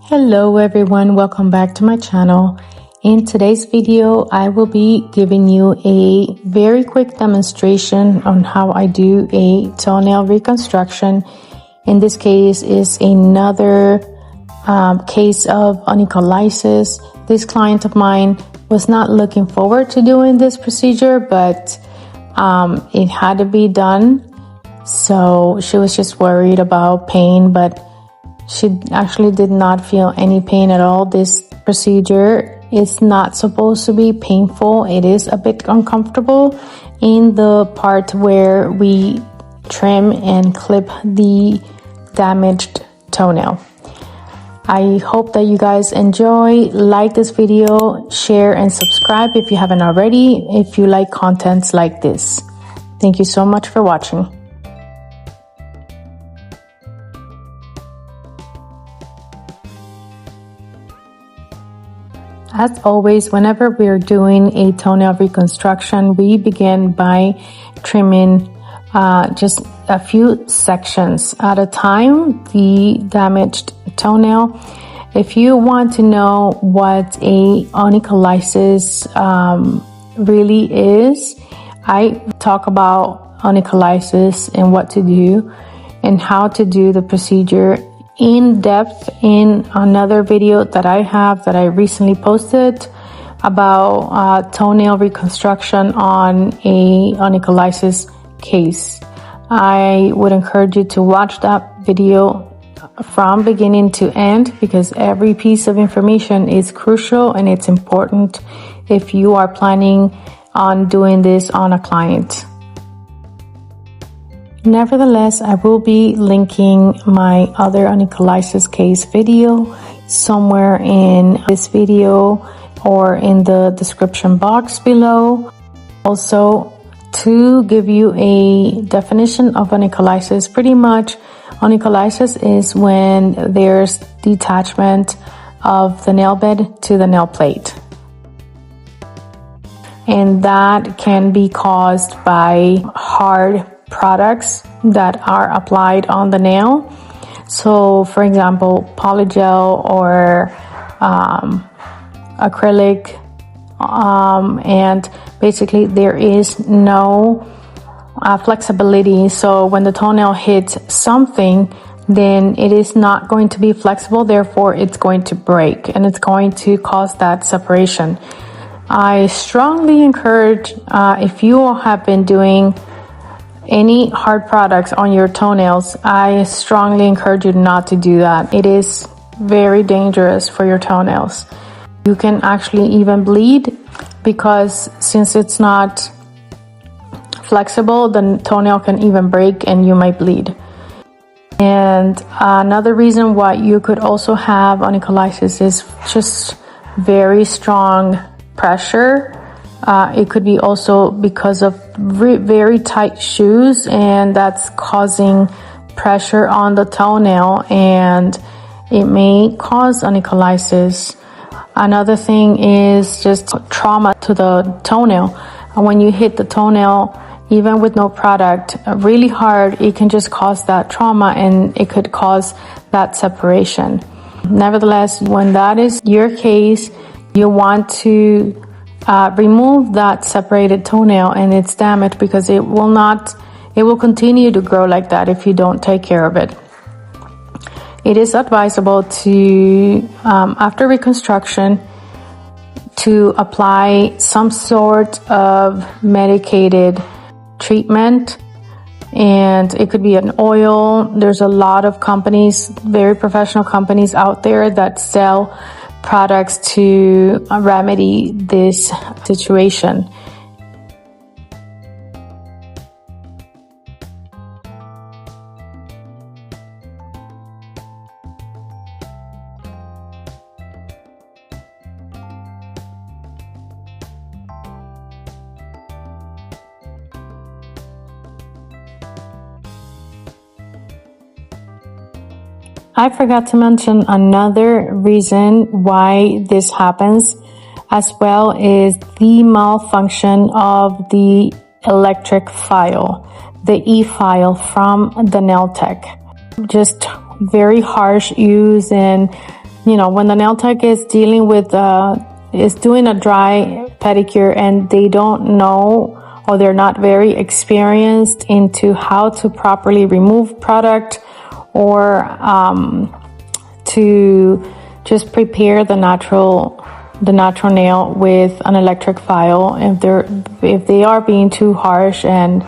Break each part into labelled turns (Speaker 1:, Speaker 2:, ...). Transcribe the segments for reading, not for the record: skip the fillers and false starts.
Speaker 1: Hello everyone, welcome back to my channel. In today's video, I will be giving you a very quick demonstration on how I do a toenail reconstruction. In this case is another case of onycholysis. This client of mine was not looking forward to doing this procedure, but it had to be done. So she was just worried about pain, but she actually did not feel any pain at all. This procedure is not supposed to be painful. It is a bit uncomfortable in the part where we trim and clip the damaged toenail. I hope that you guys enjoy. Like this video, share and subscribe if you haven't already, if you like contents like this. Thank you so much for watching. As always, whenever we're doing a toenail reconstruction, we begin by trimming just a few sections at a time, the damaged toenail. If you want to know what a onycholysis really is, I talk about onycholysis and what to do and how to do the procedure in depth in another video that I recently posted about toenail reconstruction on a onycholysis case. I would encourage you to watch that video from beginning to end because every piece of information is crucial and it's important if you are planning on doing this on a client. Nevertheless, I will be linking my other onycholysis case video somewhere in this video or in the description box below. Also, to give you a definition of onycholysis, pretty much onycholysis is when there's detachment of the nail bed to the nail plate. And that can be caused by hard products that are applied on the nail. So for example, polygel or acrylic, and basically there is no flexibility. So when the toenail hits something, then it is not going to be flexible, therefore it's going to break and it's going to cause that separation. I strongly encourage, if you have been doing any hard products on your toenails, I strongly encourage you not to do that. It is very dangerous for your toenails. You can actually even bleed because since it's not flexible, the toenail can even break and you might bleed. And another reason why you could also have onycholysis is just very strong pressure. It could be also because of very tight shoes, and that's causing pressure on the toenail and it may cause onycholysis. Another thing is just trauma to the toenail. And when you hit the toenail, even with no product, really hard, it can just cause that trauma and it could cause that separation. Nevertheless, when that is your case, you want to remove that separated toenail and it's damaged because it will continue to grow like that if you don't take care of it. It is advisable to, after reconstruction, to apply some sort of medicated treatment, and it could be an oil. There's a lot of companies, very professional companies out there that sell products to remedy this situation. I forgot to mention another reason why this happens as well is the malfunction of the electric file, the e-file from the nail tech. Just very harsh use and when the nail tech is dealing with, is doing a dry pedicure and they don't know, or they're not very experienced into how to properly remove product, or to just prepare the natural nail with an electric file. If they are being too harsh and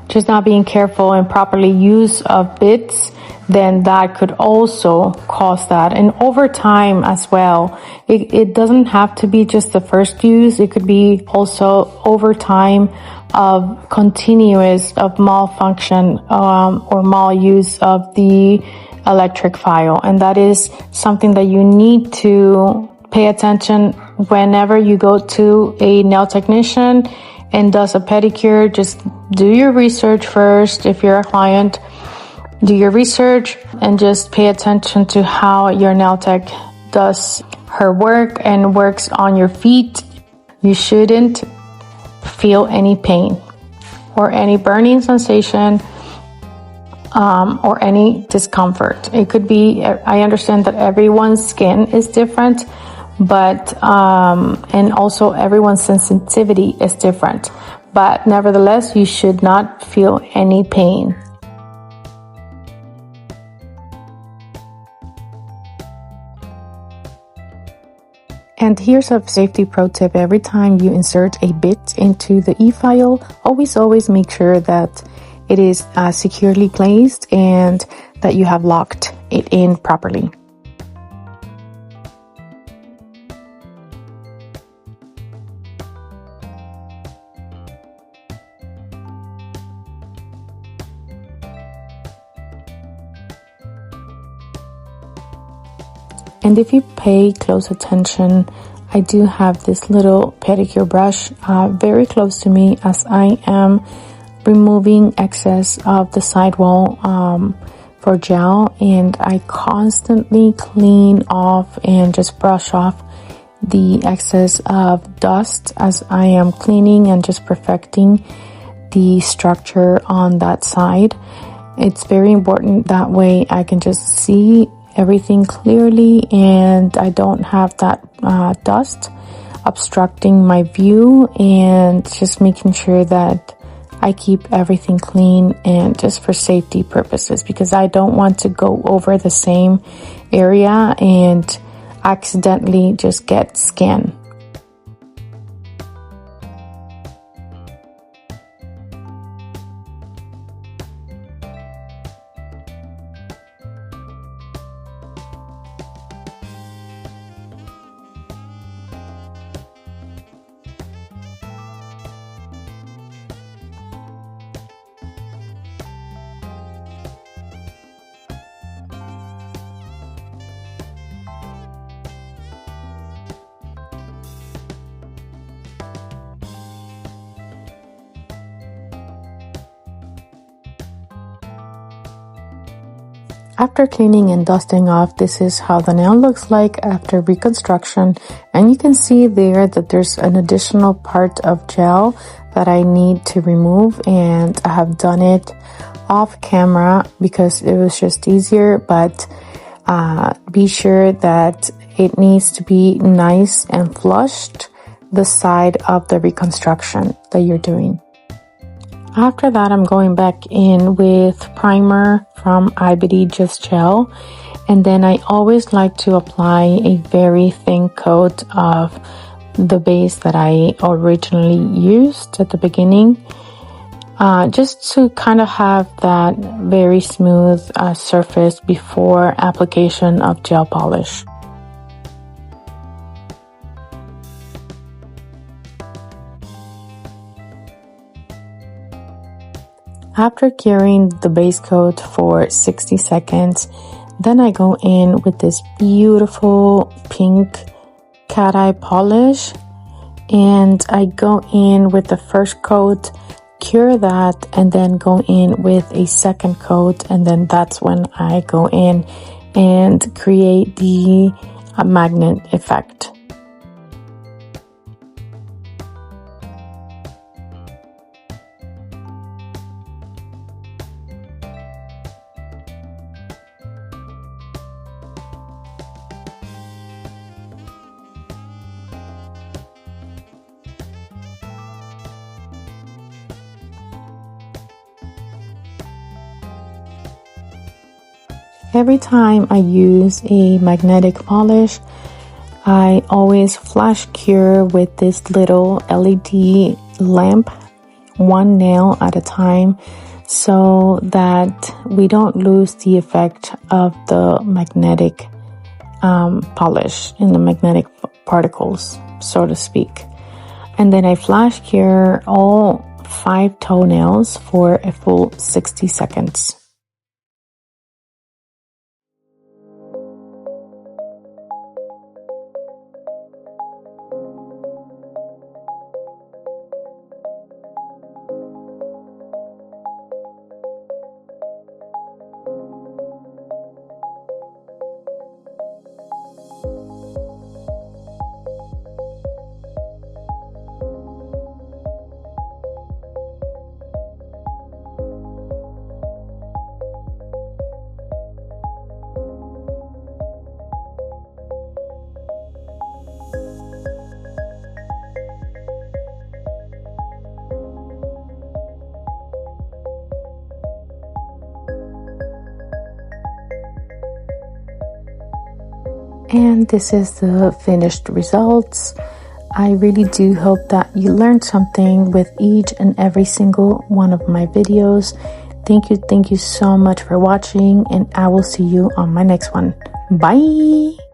Speaker 1: just not being careful and properly use of bits, then that could also cause that. And over time as well, it doesn't have to be just the first use. It could be also over time of continuous of malfunction or maluse of the electric file. And that is something that you need to pay attention whenever you go to a nail technician and does a pedicure. Just do your research first. If you're a client, do your research and just pay attention to how your nail tech does her work and works on your feet. You shouldn't feel any pain or any burning sensation or any discomfort. It could be, I understand that everyone's skin is different, but and also everyone's sensitivity is different, but nevertheless you should not feel any pain. And here's a safety pro tip: every time you insert a bit into the e-file, always make sure that it is securely placed and that you have locked it in properly. And if you pay close attention, I do have this little pedicure brush very close to me as I am removing excess of the sidewall for gel, and I constantly clean off and just brush off the excess of dust as I am cleaning and just perfecting the structure on that side. It's very important, that way I can just see everything clearly and I don't have that dust obstructing my view, and just making sure that I keep everything clean and just for safety purposes, because I don't want to go over the same area and accidentally just get skin. After cleaning and dusting off, this is how the nail looks like after reconstruction. And you can see there that there's an additional part of gel that I need to remove, and I have done it off camera because it was just easier, but be sure that it needs to be nice and flushed, the side of the reconstruction that you're doing. After that, I'm going back in with primer from IBD Just Gel, and then I always like to apply a very thin coat of the base that I originally used at the beginning, just to kind of have that very smooth surface before application of gel polish. After curing the base coat for 60 seconds, then I go in with this beautiful pink cat eye polish, and I go in with the first coat, cure that, and then go in with a second coat, and then that's when I go in and create the magnet effect. every time I use a magnetic polish, I always flash cure with this little LED lamp, one nail at a time, so that we don't lose the effect of the magnetic polish in the magnetic particles, so to speak. And then I flash cure all 5 toenails for a full 60 seconds. And this is the finished results. I really do hope that you learned something with each and every single one of my videos. Thank you so much for watching, and I will see you on my next one. Bye!